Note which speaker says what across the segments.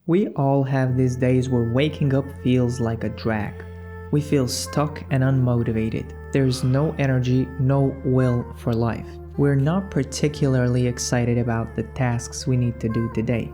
Speaker 1: We all have these days where waking up feels like a drag. We feel stuck and unmotivated. There's no energy, no will for life. We're not particularly excited about the tasks we need to do today.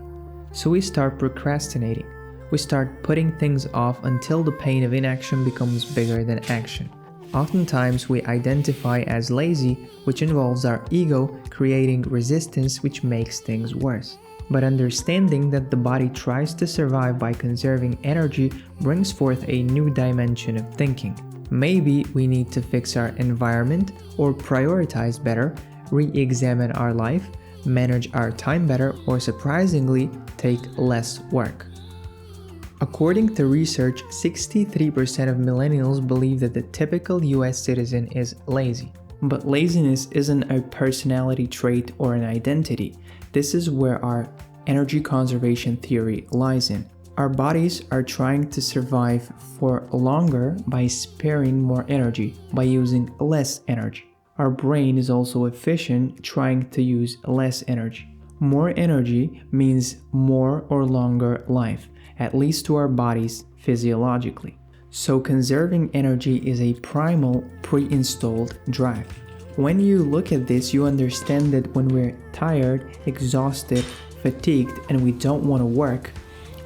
Speaker 1: So we start procrastinating. We start putting things off until the pain of inaction becomes bigger than action. Oftentimes we identify as lazy, which involves our ego creating resistance, which makes things worse. But understanding that the body tries to survive by conserving energy brings forth a new dimension of thinking. Maybe we need to fix our environment or prioritize better, re-examine our life, manage our time better, or surprisingly, take less work. According to research, 63% of millennials believe that the typical US citizen is lazy. But laziness isn't a personality trait or an identity. This is where our energy conservation theory lies in. Our bodies are trying to survive for longer by sparing more energy, by using less energy. Our brain is also efficient, trying to use less energy. More energy means more or longer life, at least to our bodies physiologically. So conserving energy is a primal, pre-installed drive. When you look at this, you understand that when we're tired, exhausted, fatigued, and we don't want to work,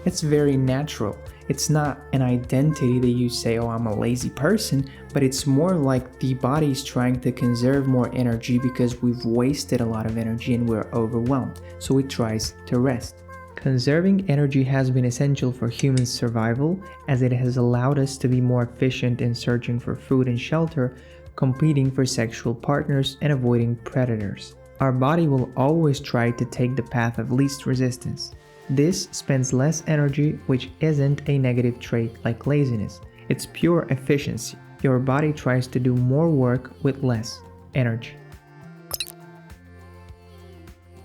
Speaker 1: it's very natural. It's not an identity that you say, oh, I'm a lazy person, but it's more like the body is trying to conserve more energy because we've wasted a lot of energy and we're overwhelmed, so it tries to rest. Conserving energy has been essential for human survival as it has allowed us to be more efficient in searching for food and shelter, competing for sexual partners, and avoiding predators. Our body will always try to take the path of least resistance. This spends less energy, which isn't a negative trait like laziness. It's pure efficiency. Your body tries to do more work with less energy.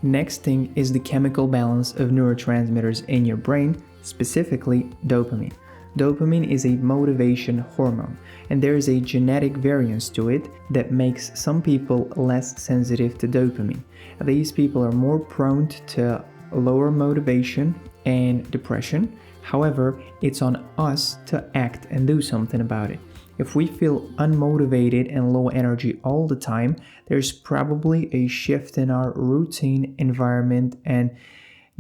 Speaker 1: Next thing is the chemical balance of neurotransmitters in your brain, specifically dopamine. Dopamine is a motivation hormone, and there is a genetic variance to it that makes some people less sensitive to dopamine. These people are more prone to lower motivation and depression. However, it's on us to act and do something about it. If we feel unmotivated and low energy all the time, there's probably a shift in our routine environment and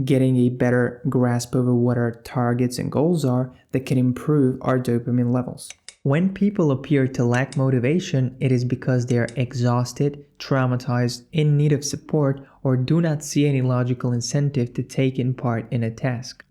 Speaker 1: getting a better grasp over what our targets and goals are that can improve our dopamine levels. When people appear to lack motivation, it is because they are exhausted, traumatized, in need of support, or do not see any logical incentive to take in part in a task.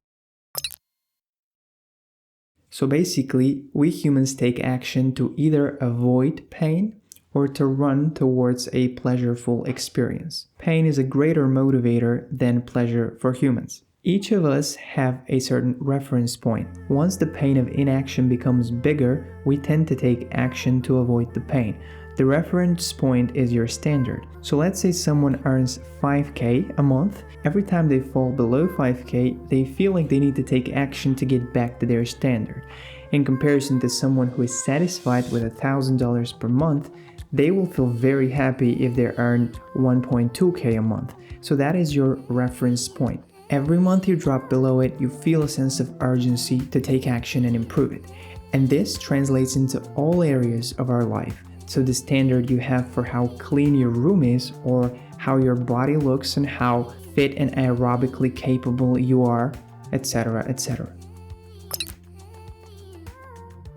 Speaker 1: So basically, we humans take action to either avoid pain or to run towards a pleasureful experience. Pain is a greater motivator than pleasure for humans. Each of us have a certain reference point. Once the pain of inaction becomes bigger, we tend to take action to avoid the pain. The reference point is your standard. So let's say someone earns 5K a month. Every time they fall below 5K, they feel like they need to take action to get back to their standard. In comparison to someone who is satisfied with $1,000 per month, they will feel very happy if they earn 1.2K a month. So that is your reference point. Every month you drop below it, you feel a sense of urgency to take action and improve it. And this translates into all areas of our life. So the standard you have for how clean your room is, or how your body looks and how fit and aerobically capable you are, etc., etc.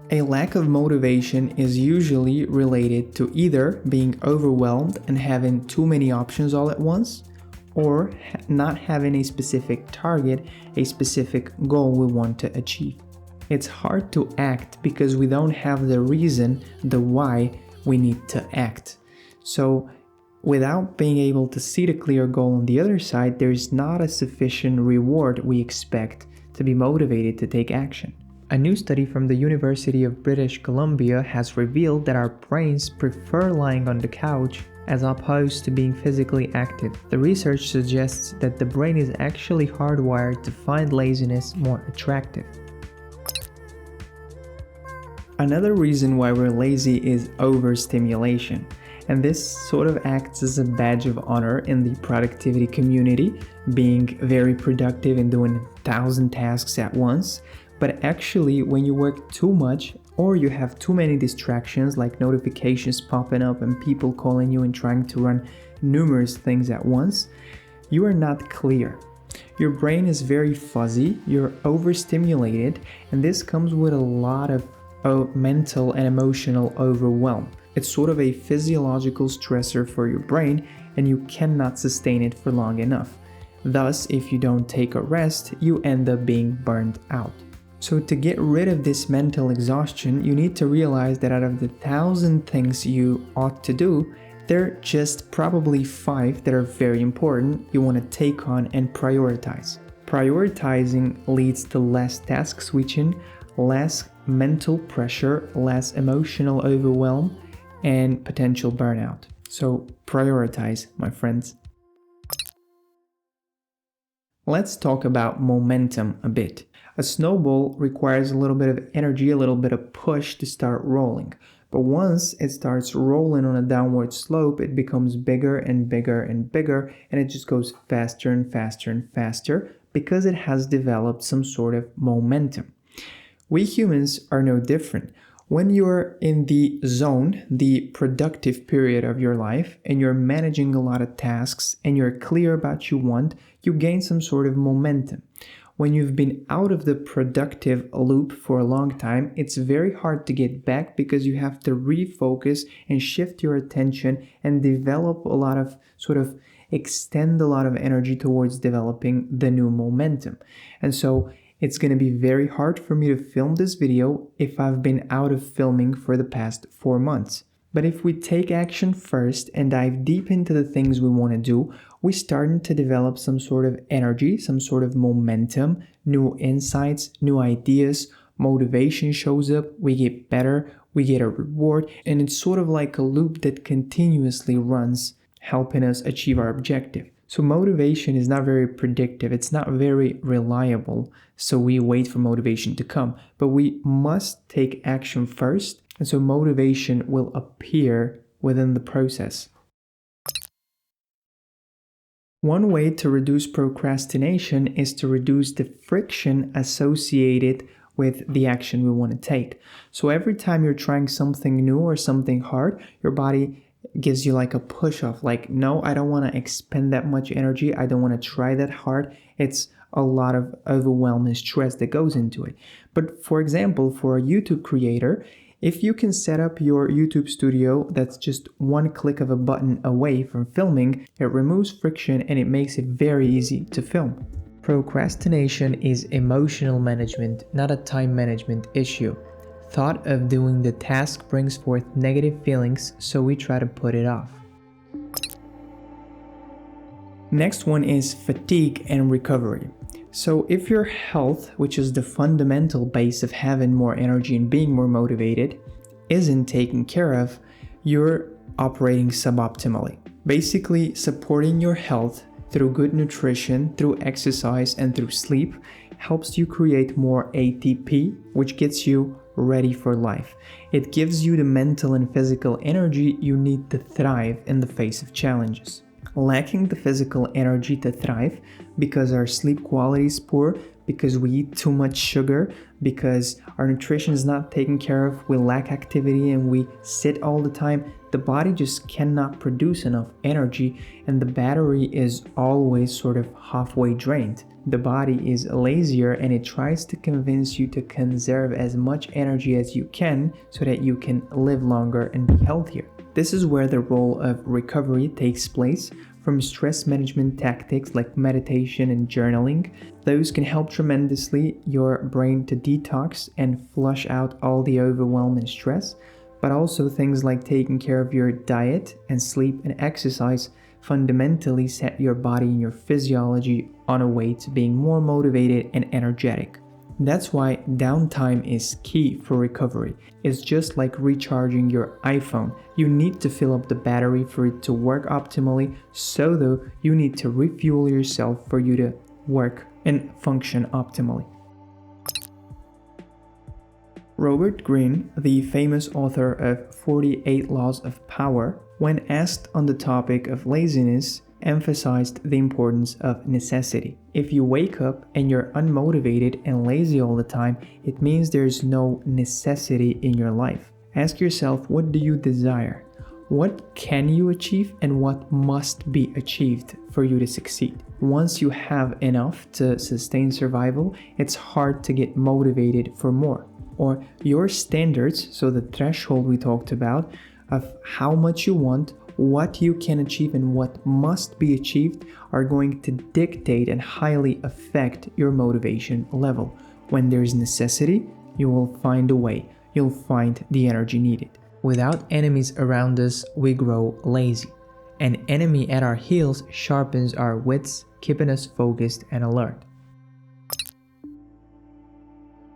Speaker 1: A lack of motivation is usually related to either being overwhelmed and having too many options all at once, or not having a specific target, a specific goal we want to achieve. It's hard to act because we don't have the reason, the why we need to act. So without being able to see the clear goal on the other side, there's not a sufficient reward we expect to be motivated to take action. A new study from the University of British Columbia has revealed that our brains prefer lying on the couch as opposed to being physically active. The research suggests that the brain is actually hardwired to find laziness more attractive. Another reason why we're lazy is overstimulation. And this sort of acts as a badge of honor in the productivity community, being very productive and doing 1,000 tasks at once. But actually, when you work too much or you have too many distractions like notifications popping up and people calling you and trying to run numerous things at once, you are not clear. Your brain is very fuzzy, you're overstimulated, and this comes with a lot of mental and emotional overwhelm. It's sort of a physiological stressor for your brain, and you cannot sustain it for long enough. Thus, if you don't take a rest, you end up being burned out. So to get rid of this mental exhaustion, you need to realize that out of the 1,000 things you ought to do, there are just probably 5 that are very important you want to take on and prioritize. Prioritizing leads to less task switching, less mental pressure, less emotional overwhelm, and potential burnout. So prioritize, my friends. Let's talk about momentum a bit. A snowball requires a little bit of energy, a little bit of push to start rolling. But once it starts rolling on a downward slope, it becomes bigger and bigger and bigger, and it just goes faster and faster and faster because it has developed some sort of momentum. We humans are no different. When you're in the zone, the productive period of your life, and you're managing a lot of tasks and you're clear about what you want, you gain some sort of momentum. When you've been out of the productive loop for a long time, it's very hard to get back because you have to refocus and shift your attention and develop a lot of extend a lot of energy towards developing the new momentum. And so it's going to be very hard for me to film this video if I've been out of filming for the past 4 months. But if we take action first and dive deep into the things we want to do, we're starting to develop some sort of energy, some sort of momentum, new insights, new ideas, motivation shows up, we get better, we get a reward, and it's sort of like a loop that continuously runs, helping us achieve our objective. So motivation is not very predictive, it's not very reliable, so we wait for motivation to come. But we must take action first, and so motivation will appear within the process. One way to reduce procrastination is to reduce the friction associated with the action we want to take. So every time you're trying something new or something hard, your body gives you like a push off, like, no, I don't want to expend that much energy. I don't want to try that hard. It's a lot of overwhelming stress that goes into it. But for example, for a YouTube creator, if you can set up your YouTube studio that's just one click of a button away from filming, it removes friction and it makes it very easy to film. Procrastination is emotional management, not a time management issue. Thought of doing the task brings forth negative feelings, so we try to put it off. Next one is fatigue and recovery. So if your health, which is the fundamental base of having more energy and being more motivated, isn't taken care of, you're operating suboptimally. Basically, supporting your health through good nutrition, through exercise, and through sleep helps you create more ATP, which gets you ready for life. It gives you the mental and physical energy you need to thrive in the face of challenges. Lacking the physical energy to thrive because our sleep quality is poor, because we eat too much sugar, because our nutrition is not taken care of, we lack activity and we sit all the time, the body just cannot produce enough energy and the battery is always sort of halfway drained. The body is lazier and it tries to convince you to conserve as much energy as you can so that you can live longer and be healthier. This is where the role of recovery takes place, from stress management tactics like meditation and journaling. Those can help tremendously your brain to detox and flush out all the overwhelm and stress, but also things like taking care of your diet and sleep and exercise fundamentally set your body and your physiology on a way to being more motivated and energetic. That's why downtime is key for recovery. It's just like recharging your iPhone. You need to fill up the battery for it to work optimally, so though you need to refuel yourself for you to work and function optimally. Robert Greene, the famous author of 48 Laws of Power, when asked on the topic of laziness, emphasized the importance of necessity. If you wake up and you're unmotivated and lazy all the time, it means there's no necessity in your life. Ask yourself, what do you desire? What can you achieve and what must be achieved for you to succeed? Once you have enough to sustain survival, it's hard to get motivated for more. Or your standards, so the threshold we talked about, of how much you want, what you can achieve and what must be achieved are going to dictate and highly affect your motivation level. When there's necessity, you will find a way. You'll find the energy needed. Without enemies around us, we grow lazy. An enemy at our heels sharpens our wits, keeping us focused and alert.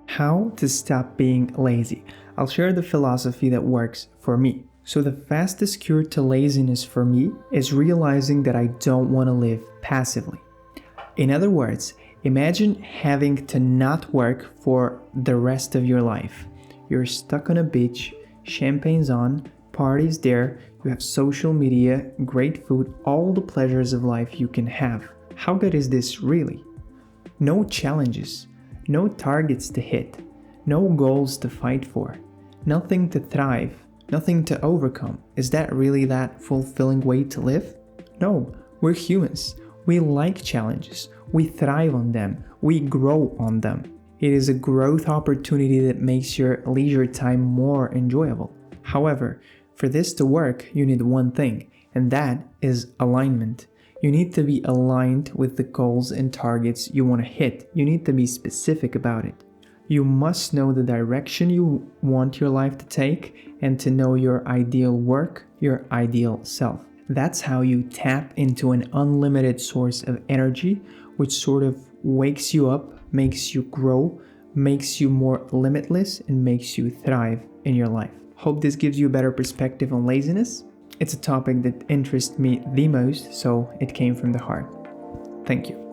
Speaker 1: How to stop being lazy. I'll share the philosophy that works for me. So the fastest cure to laziness for me is realizing that I don't want to live passively. In other words, imagine having to not work for the rest of your life. You're stuck on a beach, champagne's on, parties there, you have social media, great food, all the pleasures of life you can have. How good is this really? No challenges, no targets to hit, no goals to fight for, nothing to thrive, nothing to overcome. Is that really that fulfilling way to live? No, we're humans. We like challenges. We thrive on them. We grow on them. It is a growth opportunity that makes your leisure time more enjoyable. However, for this to work, you need one thing, and that is alignment. You need to be aligned with the goals and targets you want to hit. You need to be specific about it. You must know the direction you want your life to take and to know your ideal work, your ideal self. That's how you tap into an unlimited source of energy, which sort of wakes you up, makes you grow, makes you more limitless, and makes you thrive in your life. Hope this gives you a better perspective on laziness. It's a topic that interests me the most, so it came from the heart. Thank you.